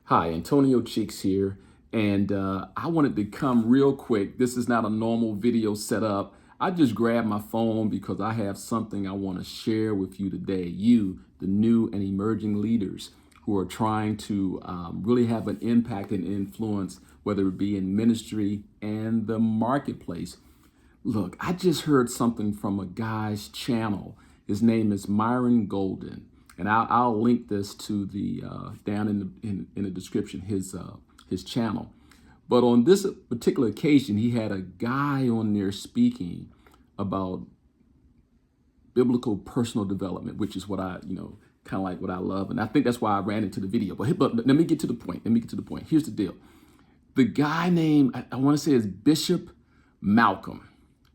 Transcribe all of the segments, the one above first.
Hi, Antonio Cheeks here, and I wanted to come real quick. This is not a normal video setup. I just grabbed my phone because I have something I want to share with you today. You, the new and emerging leaders who are trying to really have an impact and influence, whether it be in ministry and the marketplace. Look, I just heard something from a guy's channel. His name is Myron Golden, and I'll link this to the down in the description, his channel. But on this particular occasion, he had a guy on there speaking about biblical personal development, which is what I kind of like what I love, and I think that's why I ran into the video. But let me get to the point. Here's the deal. The guy named I want to say is Bishop Malcolm.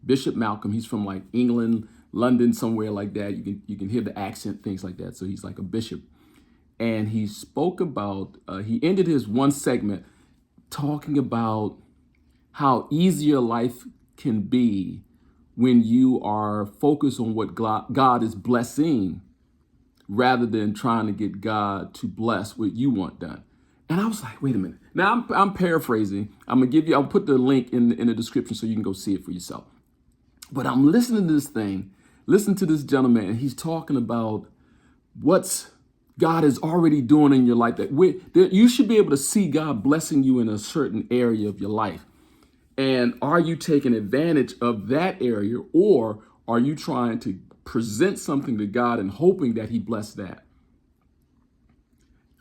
Bishop Malcolm, he's from like England, London, somewhere like that. You can hear the accent, things like that. So he's like a bishop. And he spoke about, he ended his one segment talking about how easier life can be when you are focused on what God is blessing rather than trying to get God to bless what you want done. And I was like, wait a minute. Now I'm paraphrasing. I'll put the link in the description so you can go see it for yourself. But I'm listening to this thing, listen to this gentleman, and he's talking about what's God is already doing in your life. That you should be able to see God blessing you in a certain area of your life. And are you taking advantage of that area, or are you trying to present something to God and hoping that he bless that?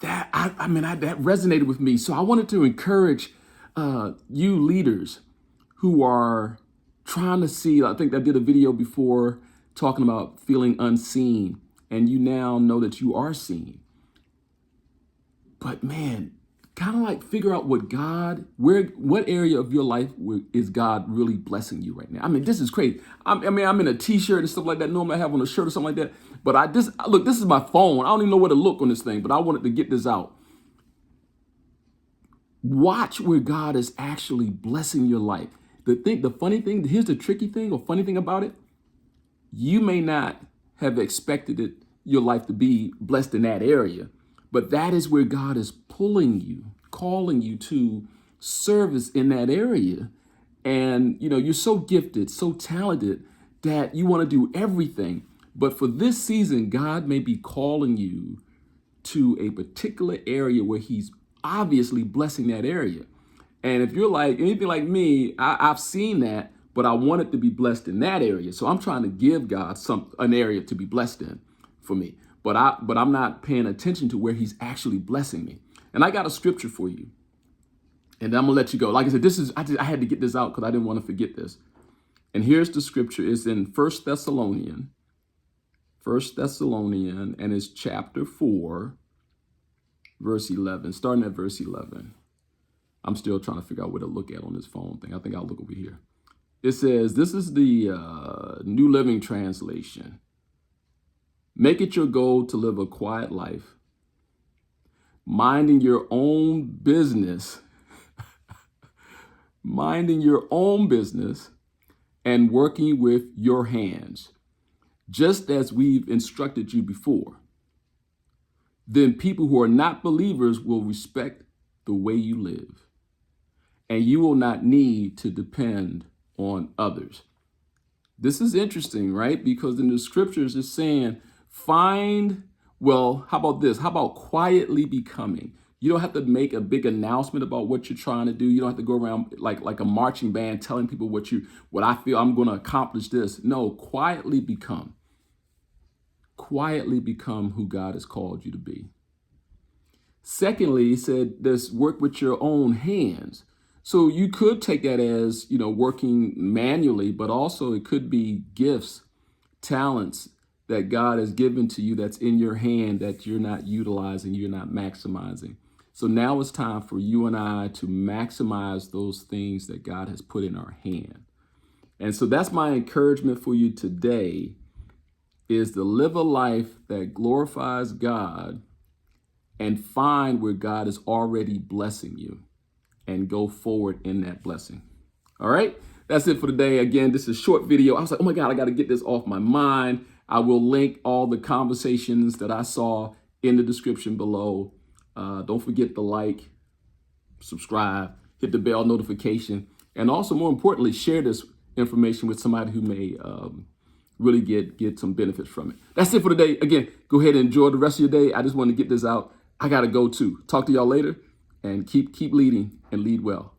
That resonated with me. So I wanted to encourage you leaders who are trying to see. I think I did a video before talking about feeling unseen, and you now know that you are seen. But man, kind of like figure out what area of your life is God really blessing you right now. I mean, this is crazy. I'm in a t-shirt and stuff like that. Normally I have on a shirt or something like that. But look, this is my phone. I don't even know where to look on this thing, but I wanted to get this out. Watch where God is actually blessing your life. The funny thing, here's the tricky thing or funny thing about it. You may not have expected your life to be blessed in that area, but that is where God is pulling you, calling you to service in that area. And you're so gifted, so talented that you want to do everything. But for this season, God may be calling you to a particular area where he's obviously blessing that area. And if you're like anything like me, I've seen that, but I want it to be blessed in that area. So I'm trying to give God an area to be blessed in for me. But I'm not paying attention to where he's actually blessing me. And I got a scripture for you. And I'm gonna let you go. Like I said, I had to get this out because I didn't want to forget this. And here's the scripture. It's in 1 Thessalonians, and it's chapter 4, verse 11, starting at verse 11. I'm still trying to figure out where to look at on this phone thing. I think I'll look over here. It says, this is the New Living Translation. Make it your goal to live a quiet life, minding your own business, and working with your hands, just as we've instructed you before. Then people who are not believers will respect the way you live, and you will not need to depend on others. This is interesting, right? Because in the scriptures it's saying, how about this? How about quietly becoming? You don't have to make a big announcement about what you're trying to do. You don't have to go around like a marching band telling people what I feel I'm going to accomplish this. No, quietly become. Quietly become who God has called you to be. Secondly, he said, this work with your own hands. So you could take that as, working manually, but also it could be gifts, talents that God has given to you that's in your hand that you're not utilizing, you're not maximizing. So now it's time for you and I to maximize those things that God has put in our hand. And so that's my encouragement for you today, is to live a life that glorifies God and find where God is already blessing you and go forward in that blessing. All right, that's it for today. Again, this is a short video. I was like, oh my God, I got to get this off my mind. I will link all the conversations that I saw in the description below. Don't forget to like, subscribe, hit the bell notification, and also, more importantly, share this information with somebody who may really get some benefits from it. That's it for today. Again, go ahead and enjoy the rest of your day. I just want to get this out. I got to go too. Talk to y'all later, and keep leading and lead well.